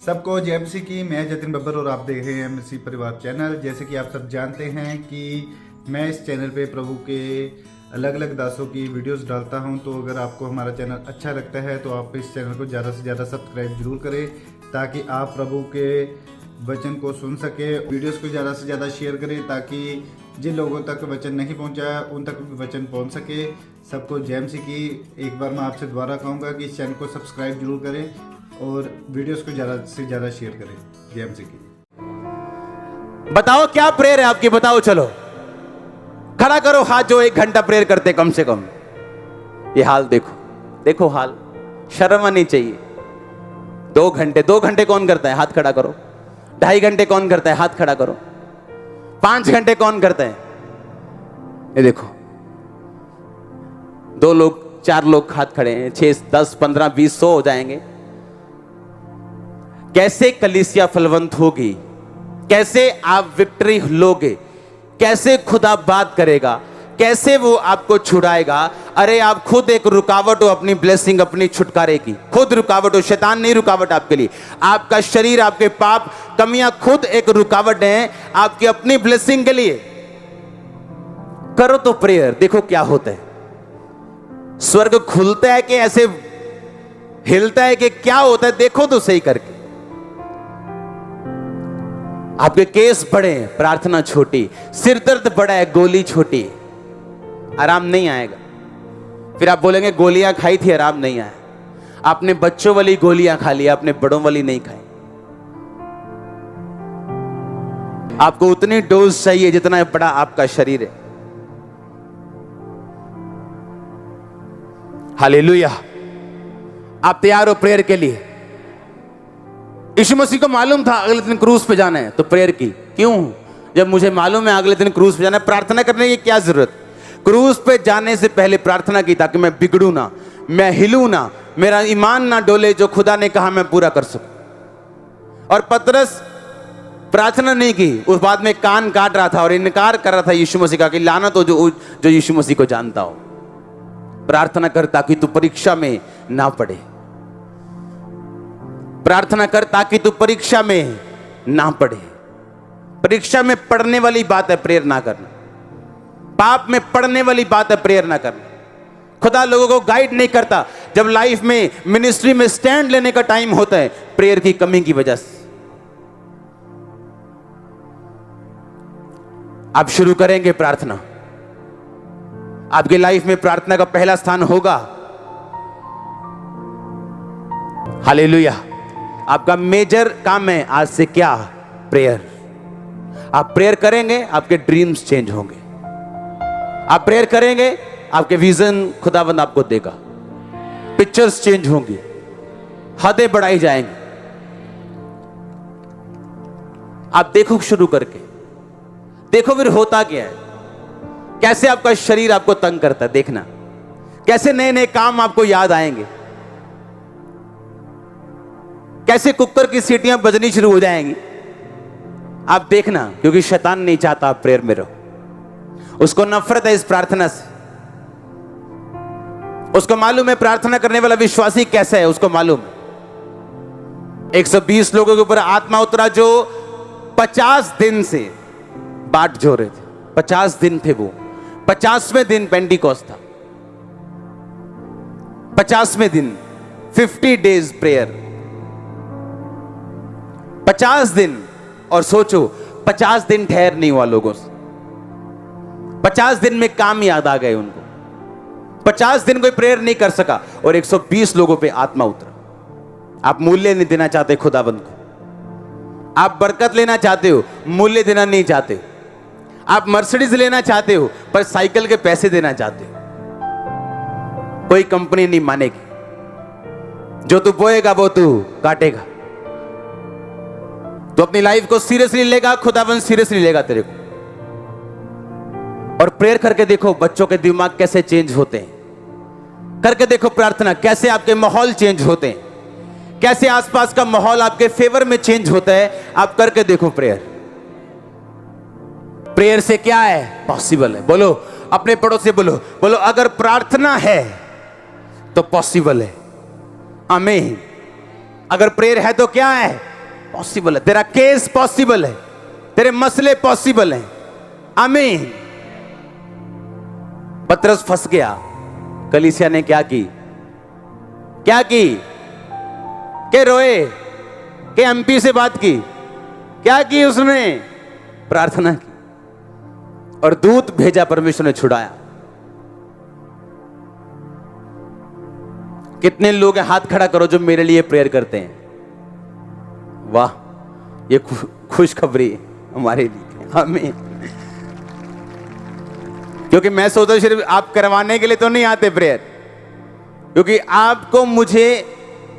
सबको जय मसीह की। मैं जतिन बब्बर और आप देख रहे हैं मसीह परिवार चैनल। जैसे कि आप सब जानते हैं कि मैं इस चैनल पे प्रभु के अलग अलग दासों की वीडियोस डालता हूं, तो अगर आपको हमारा चैनल अच्छा लगता है तो आप इस चैनल को ज़्यादा से ज़्यादा सब्सक्राइब जरूर करें, ताकि आप प्रभु के वचन को सुन सके। वीडियोस को ज़्यादा से ज़्यादा शेयर करें ताकि जिन लोगों तक वचन नहीं पहुंचा उन तक भी वचन पहुंच सके। सबको जय मसीह की। एक बार मैं आपसे दोबारा कहूँगा कि इस चैनल को सब्सक्राइब जरूर करें और वीडियोस को ज़्यादा से ज़्यादा शेयर करें। जय मसीह की। बताओ क्या प्रेयर है आपकी, बताओ। चलो खड़ा करो हाथ जो 1 घंटा प्रेयर करते कम से कम। ये हाल देखो, देखो हाल, शर्म आनी चाहिए। 2 घंटे कौन करता है? हाथ खड़ा करो। 2.5 घंटे कौन करता है? हाथ खड़ा करो। 5 घंटे कौन करता है? ये देखो, 2 लोग 4 लोग हाथ खड़े हैं, 6 10 15 20 100 हो जाएंगे। कैसे कलीसिया फलवंत होगी, कैसे आप विक्ट्री लोगे, कैसे खुदा बात करेगा, कैसे वो आपको छुड़ाएगा। अरे आप खुद एक रुकावट हो अपनी ब्लेसिंग, अपनी छुटकारे की। खुद रुकावट हो, शैतान नहीं रुकावट आपके लिए। आपका शरीर, आपके पाप, कमियां खुद एक रुकावट है आपकी अपनी ब्लेसिंग के लिए। करो तो प्रेयर, देखो क्या होता है। स्वर्ग खुलता है कि ऐसे हिलता है कि क्या होता है, देखो तो सही करके। आपके केस बड़े हैं, प्रार्थना छोटी। सिर दर्द बड़ा है, गोली छोटी। आराम नहीं आएगा। फिर आप बोलेंगे गोलियां खाई थी, आराम नहीं आया। आपने बच्चों वाली गोलियां खा लिया, आपने बड़ों वाली नहीं खाई। आपको उतनी डोज चाहिए जितना बड़ा आपका शरीर है। हालेलुया। आप तैयार हो प्रेयर के लिए? यीशु मसीह को मालूम था अगले दिन क्रूस पे जाना है, तो प्रेयर की। क्यों? जब मुझे मालूम है अगले दिन क्रूस पे जाना है, प्रार्थना करने की क्या जरूरत? क्रूस पे जाने से पहले प्रार्थना की ताकि मैं बिगड़ू ना, मैं हिलू ना, मेरा ईमान ना डोले, जो खुदा ने कहा मैं पूरा कर सकूं। और पतरस प्रार्थना नहीं की, उस बाद में कान काट रहा था और इनकार कर रहा था यीशु मसीह का कि लानत हो जो यीशु मसीह को जानता हो। प्रार्थना कर ताकि तू परीक्षा में ना पड़े। प्रार्थना कर ताकि तू परीक्षा में ना पड़े। परीक्षा में पढ़ने वाली बात है प्रेयर ना करना। पाप में पढ़ने वाली बात है प्रेयर ना करना। खुदा लोगों को गाइड नहीं करता जब लाइफ में, मिनिस्ट्री में स्टैंड लेने का टाइम होता है, प्रेयर की कमी की वजह से। आप शुरू करेंगे प्रार्थना। आपकी लाइफ में प्रार्थना का पहला स्थान होगा। हालेलुया। आपका मेजर काम है आज से क्या? प्रेयर। आप प्रेयर करेंगे, आपके ड्रीम्स चेंज होंगे। आप प्रेयर करेंगे, आपके विजन खुदाबंद आपको देगा। पिक्चर्स चेंज होंगी, हदें बढ़ाई जाएंगी। आप देखो शुरू करके, देखो फिर होता क्या है। कैसे आपका शरीर आपको तंग करता है, देखना। कैसे नए नए काम आपको याद आएंगे। कैसे कुकर की सीटियां बजनी शुरू हो जाएंगी, आप देखना। क्योंकि शैतान नहीं चाहता आप प्रेयर में रहो। उसको नफरत है इस प्रार्थना से। उसको मालूम है प्रार्थना करने वाला विश्वासी कैसा है, उसको मालूम है। 120 लोगों के ऊपर आत्मा उतरा जो 50 दिन से बाट जो रहे थे। 50 दिन थे वो। 50वें दिन पेंटिकॉस्ट था। 50वें दिन, 50 डेज प्रेयर। 50 दिन। और सोचो 50 दिन ठहर नहीं हुआ लोगों से। 50 दिन में काम याद आ गए उनको। 50 दिन कोई प्रेयर नहीं कर सका और 120 लोगों पे आत्मा उतरा। आप मूल्य नहीं देना चाहते खुदाबंद को। आप बरकत लेना चाहते हो, मूल्य देना नहीं चाहते। आप मर्सिडीज लेना चाहते हो पर साइकिल के पैसे देना चाहते हो। कोई कंपनी नहीं मानेगी। जो तू बोएगा वो तू काटेगा। तो अपनी लाइफ को सीरियसली लेगा, खुदाबंद सीरियसली लेगा तेरे को। और प्रेयर करके देखो बच्चों के दिमाग कैसे चेंज होते हैं। करके देखो प्रार्थना, कैसे आपके माहौल चेंज होते हैं, कैसे आसपास का माहौल आपके फेवर में चेंज होता है। आप करके देखो प्रेयर। प्रेयर से क्या है? पॉसिबल है। बोलो अपने पड़ोस से, बोलो बोलो अगर प्रार्थना है तो पॉसिबल है। आमीन। अगर प्रेयर है तो क्या है? पॉसिबल है, तेरा केस पॉसिबल है, तेरे मसले पॉसिबल हैं। आमीन। पतरस फंस गया। कलीसिया ने क्या की? क्या की? के रोए, के एमपी से बात की? क्या की उसने? प्रार्थना की और दूत भेजा, परमेश्वर ने छुड़ाया। कितने लोग हैं, हाथ खड़ा करो, जो मेरे लिए प्रेयर करते हैं? वाह, ये खुशखबरी हमारे लिए। आमीन। क्योंकि मैं सोचता हूं सिर्फ आप करवाने के लिए तो नहीं आते प्रेयर, क्योंकि आपको, मुझे,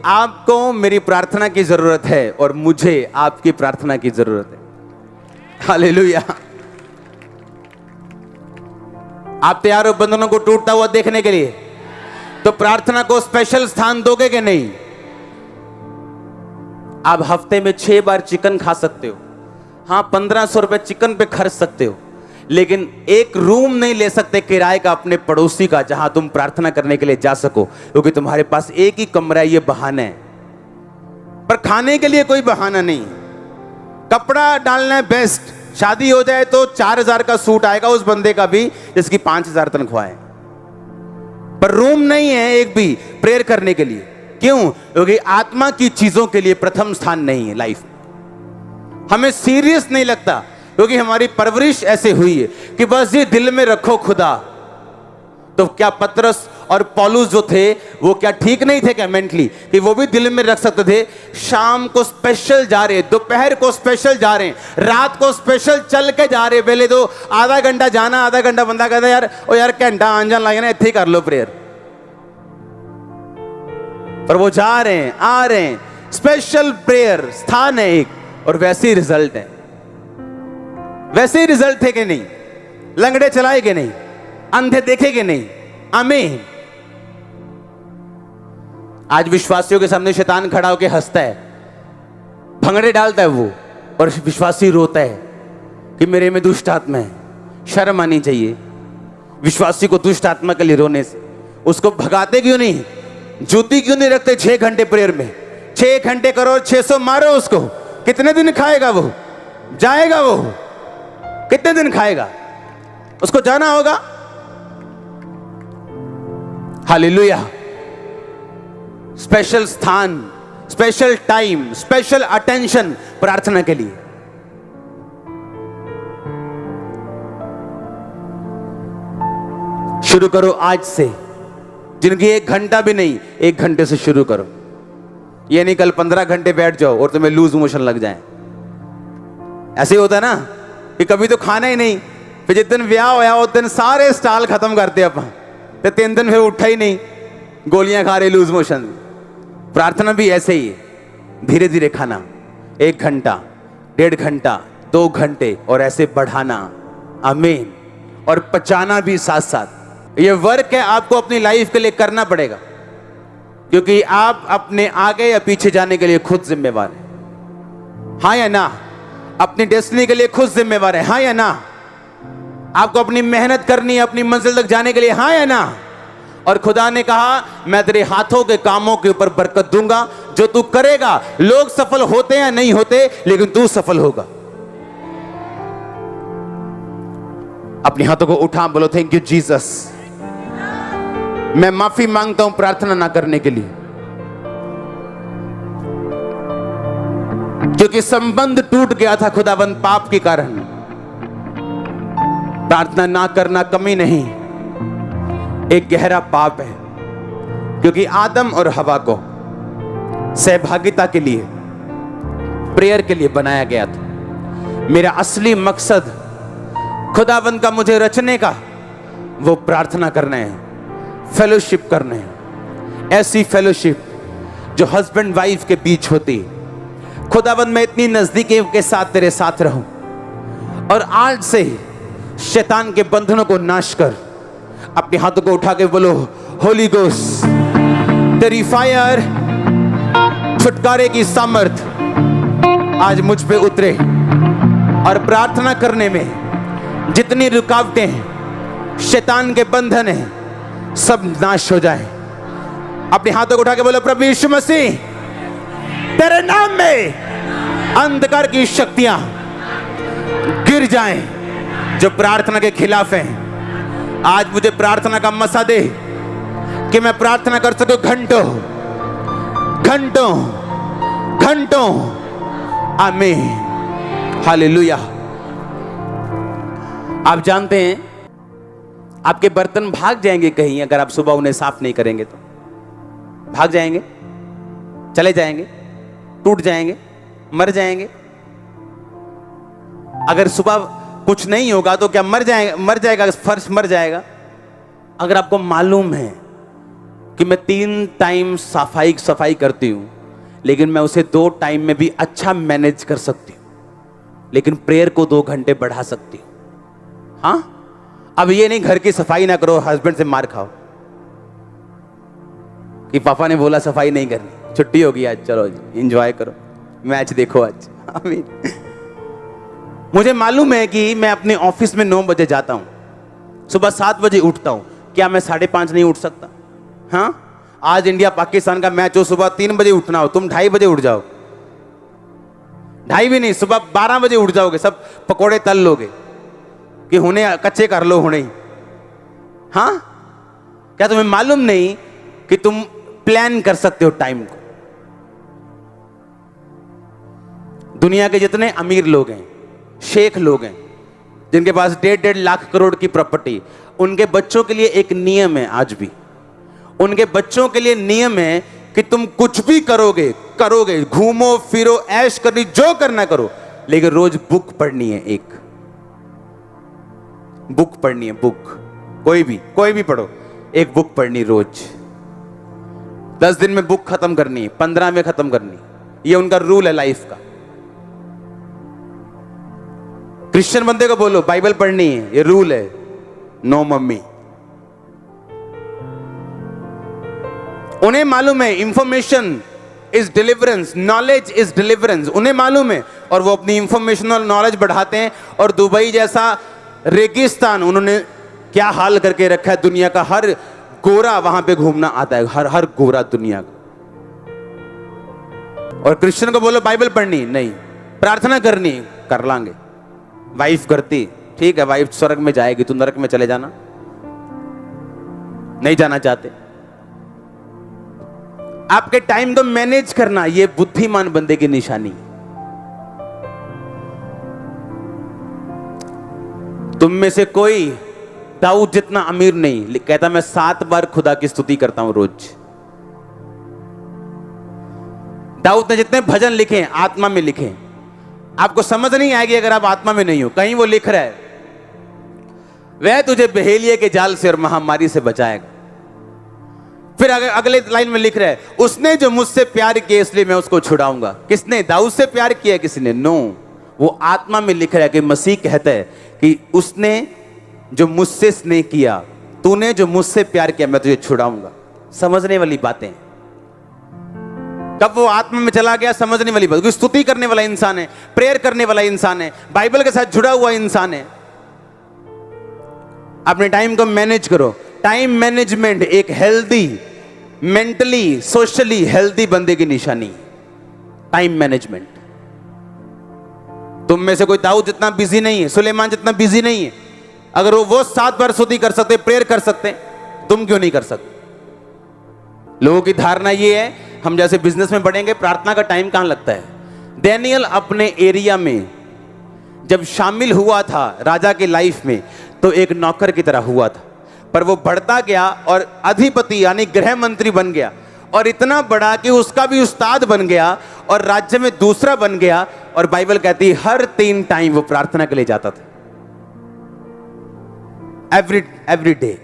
आपको मेरी प्रार्थना की जरूरत है और मुझे आपकी प्रार्थना की जरूरत है। हालेलुया। आप तैयार हो बंधनों को टूटता हुआ देखने के लिए? तो प्रार्थना को स्पेशल स्थान दोगे कि नहीं? आप हफ्ते में 6 बार चिकन खा सकते हो, हाँ 1500 रुपए चिकन पे खर्च सकते हो, लेकिन एक रूम नहीं ले सकते किराए का अपने पड़ोसी का, जहां तुम प्रार्थना करने के लिए जा सको, क्योंकि तुम्हारे पास एक ही कमरा है। ये बहाना है, पर खाने के लिए कोई बहाना नहीं। कपड़ा डालना है बेस्ट, शादी हो जाए तो 4000 का सूट आएगा उस बंदे का भी जिसकी 5000 तनख्वाह है, पर रूम नहीं है एक भी प्रेयर करने के लिए। क्यों? क्योंकि आत्मा की चीजों के लिए प्रथम स्थान नहीं है लाइफ में। हमें सीरियस नहीं लगता, क्योंकि हमारी परवरिश ऐसे हुई है कि बस ये दिल में रखो खुदा। तो क्या पतरस और पौलुस जो थे वो क्या ठीक नहीं थे क्या मेंटली, कि वो भी दिल में रख सकते थे? शाम को स्पेशल जा रहे, दोपहर को स्पेशल जा रहे, रात को स्पेशल चल के जा रहे। पहले तो आधा घंटा जाना, आधा घंटा बंदा कहता यार ओ यार घंटा आन जान लगे ना, इतने ही कर लो प्रेयर। पर वो जा रहे हैं, आ रहे हैं, स्पेशल प्रेयर स्थान है एक, और वैसे ही रिजल्ट है। वैसे ही रिजल्ट थे कि नहीं? लंगड़े चलाए कि नहीं? अंधे देखे कि नहीं? आमीन। आज विश्वासियों के सामने शैतान खड़ा होकर हंसता है, भंगड़े डालता है वो, और विश्वासी रोता है कि मेरे में दुष्ट आत्मा है। शर्म आनी चाहिए विश्वासी को दुष्ट आत्मा के लिए रोने से। उसको भगाते क्यों नहीं? जूती क्यों नहीं रखते 6 घंटे प्रेयर में? 6 घंटे करो, 600 मारो उसको। कितने दिन खाएगा वो? जाएगा वो? कितने दिन खाएगा? उसको जाना होगा। हालेलुया। स्पेशल स्थान, स्पेशल टाइम, स्पेशल अटेंशन प्रार्थना के लिए। शुरू करो आज से। जिनकी 1 घंटा भी नहीं, 1 घंटे से शुरू करो। ये नहीं कल 15 घंटे बैठ जाओ और तुम्हें लूज मोशन लग जाए। ऐसे ही होता है ना कि कभी तो खाना ही नहीं, फिर जिस दिन ब्याह होया उस दिन सारे स्टाल खत्म करते अपन, तो 3 दिन फिर उठा ही नहीं, गोलियां खा रहे लूज मोशन। प्रार्थना भी ऐसे ही है, धीरे धीरे खाना, 1 घंटा, 1.5 घंटा, 2 घंटे, और ऐसे बढ़ाना। आमीन। और पचाना भी साथ साथ। ये वर्क है, आपको अपनी लाइफ के लिए करना पड़ेगा, क्योंकि आप अपने आगे या पीछे जाने के लिए खुद जिम्मेवार हैं। हाँ या ना? अपनी डेस्टिनी के लिए खुद जिम्मेवार है। हाँ या ना? आपको अपनी मेहनत करनी है अपनी मंजिल तक जाने के लिए। हाँ या ना? और खुदा ने कहा मैं तेरे हाथों के कामों के ऊपर बरकत दूंगा। जो तू करेगा, लोग सफल होते या नहीं होते, लेकिन तू सफल होगा। अपने हाथों को उठा, बोलो थैंक यू जीसस। मैं माफी मांगता हूं प्रार्थना ना करने के लिए, क्योंकि संबंध टूट गया था खुदाबंद पाप के कारण। प्रार्थना ना करना कमी नहीं, एक गहरा पाप है, क्योंकि आदम और हवा को सहभागिता के लिए, प्रेयर के लिए बनाया गया था। मेरा असली मकसद खुदाबंद का मुझे रचने का वो प्रार्थना करना है, फेलोशिप करना है। ऐसी फेलोशिप जो हस्बैंड वाइफ के बीच होती। खुदाबंद मैं इतनी नजदीकी के साथ तेरे साथ रहूं, और आज से शैतान के बंधनों को नाश कर। अपने हाथों को उठा के बोलो होली गोस्ट, तेरी फायर, छुटकारे की सामर्थ आज मुझ पे उतरे, और प्रार्थना करने में जितनी रुकावटें हैं, शैतान के बंधन हैं, सब नाश हो जाए। अपने हाथों को उठा के बोलो प्रभु यीशु मसीह, तेरे नाम में अंधकार की शक्तियां गिर जाएं जो प्रार्थना के खिलाफ हैं। आज मुझे प्रार्थना का मसा दे कि मैं प्रार्थना कर सकूं घंटों घंटों घंटों। आमीन, हालेलुया। आप जानते हैं आपके बर्तन भाग जाएंगे कहीं, अगर आप सुबह उन्हें साफ नहीं करेंगे तो भाग जाएंगे, चले जाएंगे, टूट जाएंगे, मर जाएंगे। अगर सुबह कुछ नहीं होगा तो क्या मर जाएगा फर्श मर जाएगा। अगर आपको मालूम है कि मैं 3 टाइम सफाई करती हूं, लेकिन मैं उसे 2 टाइम में भी अच्छा मैनेज कर सकती हूं, लेकिन प्रेयर को 2 घंटे बढ़ा सकती हूं। हाँ, अब ये नहीं घर की सफाई ना करो, हस्बैंड से मार खाओ कि पापा ने बोला सफाई नहीं करनी, छुट्टी होगी आज, चलो एंजॉय करो, मैच देखो आज। आमीन। मुझे मालूम है कि मैं अपने ऑफिस में 9 बजे जाता हूं, सुबह 7 बजे उठता हूं, क्या मैं 5:30 नहीं उठ सकता? हाँ, आज इंडिया पाकिस्तान का मैच हो, सुबह 3 बजे उठना हो, तुम 2:30 बजे उठ जाओ, 2:30 भी नहीं, सुबह 12 बजे उठ जाओगे, सब पकोड़े तल लोगे कि होने कच्चे कर लो होने। हाँ, क्या तुम्हें मालूम नहीं कि तुम प्लान कर सकते हो टाइम को? दुनिया के जितने अमीर लोग हैं, शेख लोग हैं, जिनके पास 1.5 लाख करोड़ की प्रॉपर्टी, उनके बच्चों के लिए एक नियम है, आज भी उनके बच्चों के लिए नियम है कि तुम कुछ भी करोगे, घूमो फिरो, ऐश करनी, जो करना करो, लेकिन रोज बुक पढ़नी है, एक बुक पढ़नी है, बुक, कोई भी पढ़ो, एक बुक पढ़नी रोज, 10 दिन में बुक खत्म करनी है, 15 में खत्म करनी, ये उनका रूल है लाइफ का। क्रिश्चियन बंदे को बोलो बाइबल पढ़नी है, ये रूल है, नो मम्मी। उन्हें मालूम है information is deliverance, knowledge is deliverance, उन्हें मालूम है, और वो अपनी इंफॉर्मेशन और नॉलेज बढ़ाते हैं। और दुबई जैसा रेगिस्तान उन्होंने क्या हाल करके रखा है, दुनिया का हर गोरा वहां पे घूमना आता है, हर गोरा दुनिया का। और क्रिश्चियन को बोलो बाइबल पढ़नी, नहीं, प्रार्थना करनी, कर लांगे, वाइफ करती, ठीक है, वाइफ स्वर्ग में जाएगी, तू नरक में चले जाना, नहीं जाना चाहते। आपके टाइम को मैनेज करना, यह बुद्धिमान बंदे की निशानी। तुम में से कोई दाऊद जितना अमीर नहीं, कहता मैं 7 बार खुदा की स्तुति करता हूं रोज। दाऊद ने जितने भजन लिखे हैं, आत्मा में लिखे हैं। आपको समझ नहीं आएगी अगर आप आत्मा में नहीं हो। कहीं वो लिख रहा है, वह तुझे बहेलिये के जाल से और महामारी से बचाएगा। फिर अगले लाइन में लिख रहा है, उसने जो मुझसे प्यार किया इसलिए मैं उसको छुड़ाऊंगा। किसने? दाऊद से प्यार किया किसी ने? नो, वो आत्मा में लिख रहा है कि मसीह कहता है कि उसने जो मुझसे स्नेह किया, तूने जो मुझसे प्यार किया, मैं तुझे छुड़ाऊंगा। समझने वाली बातें। कब वो आत्मा में चला गया, समझने वाली बात। स्तुति करने वाला इंसान है, प्रेयर करने वाला इंसान है, बाइबल के साथ जुड़ा हुआ इंसान है। अपने टाइम को मैनेज करो। टाइम मैनेजमेंट एक हेल्दी, मेंटली सोशली हेल्दी बंदे की निशानी। Time management. तुम में से कोई दाऊद जितना बिजी नहीं है, सुलेमान जितना बिजी नहीं है। अगर वो 7 बार स्तुति कर सकते, प्रेयर कर सकते, तुम क्यों नहीं कर सकते? लोगों की धारणा ये है, हम जैसे बिजनेस में बढ़ेंगे, प्रार्थना का टाइम कहां लगता है। डैनियल अपने एरिया में जब शामिल हुआ था राजा के लाइफ में, तो एक नौकर की तरह हुआ था, पर वो बढ़ता गया और अधिपति यानी गृह मंत्री बन गया, और इतना बड़ा कि उसका भी उस्ताद बन गया और राज्य में दूसरा बन गया। और बाइबल कहती है हर 3 टाइम वो प्रार्थना के लिए जाता था, एवरी डे,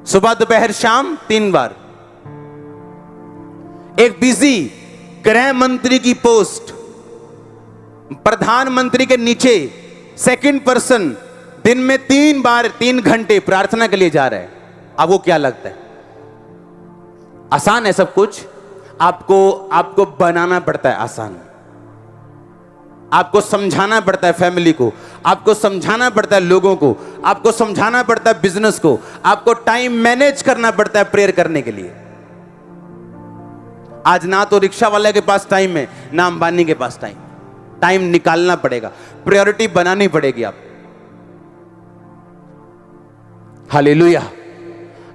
सुबह दोपहर शाम 3 बार। एक बिजी गृह मंत्री की पोस्ट, प्रधानमंत्री के नीचे सेकंड पर्सन दिन में 3 बार 3 घंटे प्रार्थना के लिए जा रहा है। आपको क्या लगता है आसान है सब कुछ? आपको बनाना पड़ता है आसान। आपको समझाना पड़ता है फैमिली को, आपको समझाना पड़ता है लोगों को, आपको समझाना पड़ता है बिजनेस को, आपको टाइम मैनेज करना पड़ता है प्रेयर करने के लिए। आज ना तो रिक्शा वाले के पास टाइम है, ना अंबानी के पास टाइम। टाइम निकालना पड़ेगा, प्रायोरिटी बनानी पड़ेगी आप। हालेलुया।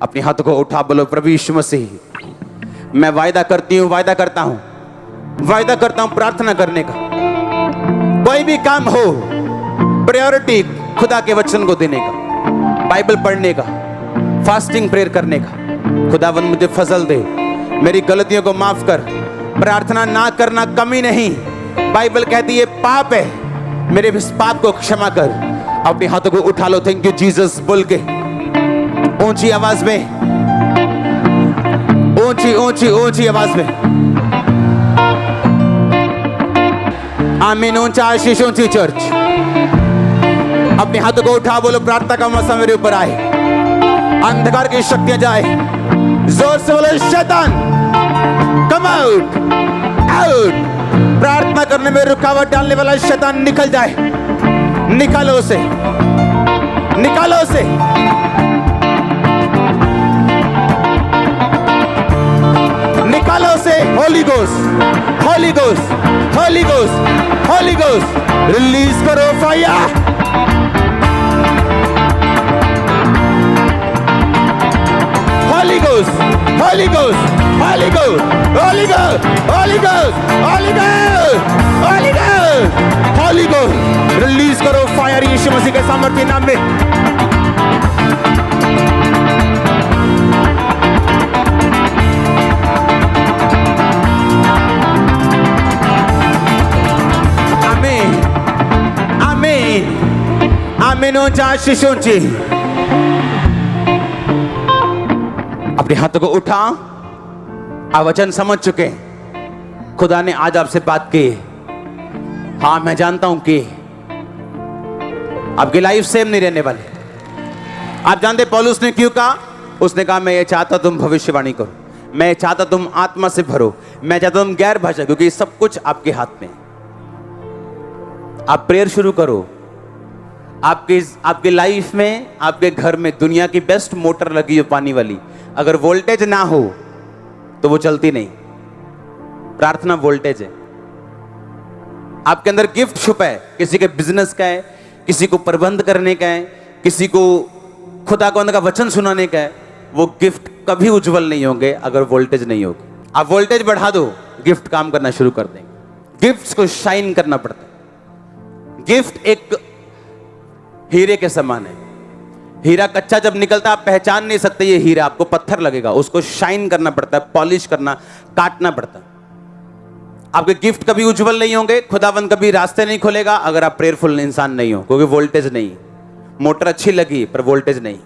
अपने हाथों को उठा बोलो, प्रभु यीशु मसीह मैं वायदा करती हूं, वायदा करता हूं प्रार्थना करने का। कोई भी काम हो, प्रायोरिटी खुदा के वचन को देने का, बाइबल पढ़ने का, फास्टिंग प्रेयर करने का। खुदावंद मुझे फजल दे, मेरी गलतियों को माफ कर। प्रार्थना ना करना कमी नहीं, बाइबल कहती है पाप है, मेरे इस पाप को क्षमा कर। अपने हाथों को उठा लो, थैंक यू जीसस बोल के ऊंची आवाज में, ऊंची आवाज में आमीन। ऊंचा आशीष, ऊंची चर्च। अपने हाथों को उठा बोलो, प्रार्थना का मौसम मेरे ऊपर आए, अंधकार की शक्तियां जाए। जोर से बोलो, शैतान कम आउट, आउट। प्रार्थना करने में रुकावट डालने वाला शैतान निकल जाए, निकालो उसे, निकालो उसे। निकालो उसे। Holi ghost, Holi ghost, Holi ghost, Holi ghost, release करो fire. Holy Ghost, Holy Ghost, Holy Ghost, Holy Ghost, Holy Ghost, Holy Ghost, Holy Ghost, Holy Ghost, release करो फायर यीशु मसीह के सामर्थ्य नाम में। आमीन, आमीन, आमीन। ऊंचा आशीष, ऊंची। अपने हाथों को उठा। आप वचन समझ चुके, खुदा ने आज आपसे बात की। हाँ मैं जानता हूं कि आपकी लाइफ सेम नहीं रहने वाली। आप जानते पौलुस ने क्यों कहा? उसने कहा मैं ये चाहता तुम भविष्यवाणी करो, मैं चाहता तुम आत्मा से भरो, मैं चाहता तुम गैर भाषा, क्योंकि सब कुछ आपके हाथ में। आप प्रेयर शुरू करो। आपकी लाइफ में, आपके घर में दुनिया की बेस्ट मोटर लगी हो पानी वाली, अगर वोल्टेज ना हो तो वो चलती नहीं। प्रार्थना वोल्टेज है। आपके अंदर गिफ्ट छुपा है, किसी के बिजनेस का है, किसी को प्रबंध करने का है, किसी को खुदा को अंदर का वचन सुनाने का है। वो गिफ्ट कभी उज्जवल नहीं होंगे अगर वोल्टेज नहीं होगी। आप वोल्टेज बढ़ा दो, गिफ्ट काम करना शुरू कर देंगे। गिफ्ट्स को शाइन करना पड़ता है। गिफ्ट एक हीरे के समान है। हीरा कच्चा जब निकलता है आप पहचान नहीं सकते ये हीरा, आपको पत्थर लगेगा। उसको शाइन करना पड़ता है, पॉलिश करना, काटना पड़ता है। आपके गिफ्ट कभी उज्जवल नहीं होंगे, खुदावंद कभी रास्ते नहीं खोलेगा अगर आप प्रेयरफुल इंसान नहीं हो, क्योंकि वोल्टेज नहीं। मोटर अच्छी लगी पर वोल्टेज नहीं,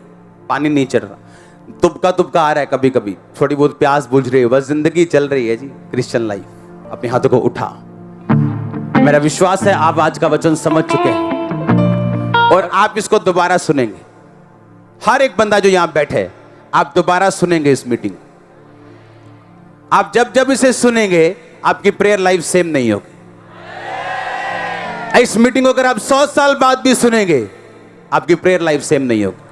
पानी नहीं चल रहा, तुबका तुबका आ रहा है, कभी कभी थोड़ी बहुत प्यास बुझ रही है, बस जिंदगी चल रही है जी क्रिश्चियन लाइफ। अपने हाथों को उठा। मेरा विश्वास है आप आज का वचन समझ चुके हैं और आप इसको दोबारा सुनेंगे। हर एक बंदा जो यहां बैठे है, आप दोबारा सुनेंगे इस मीटिंग। आप जब जब इसे सुनेंगे आपकी प्रेयर लाइफ सेम नहीं होगी। इस मीटिंग को अगर आप 100 साल बाद भी सुनेंगे आपकी प्रेयर लाइफ सेम नहीं होगी।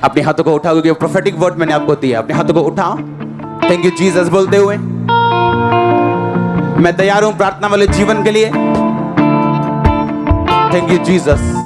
अपने हाथों को उठाओ, क्योंकि प्रोफेटिक वर्ड मैंने आपको दिया। अपने हाथों को उठाओ, थैंक यू जीसस बोलते हुए मैं तैयार हूं प्रार्थना वाले जीवन के लिए। Thank you Jesus.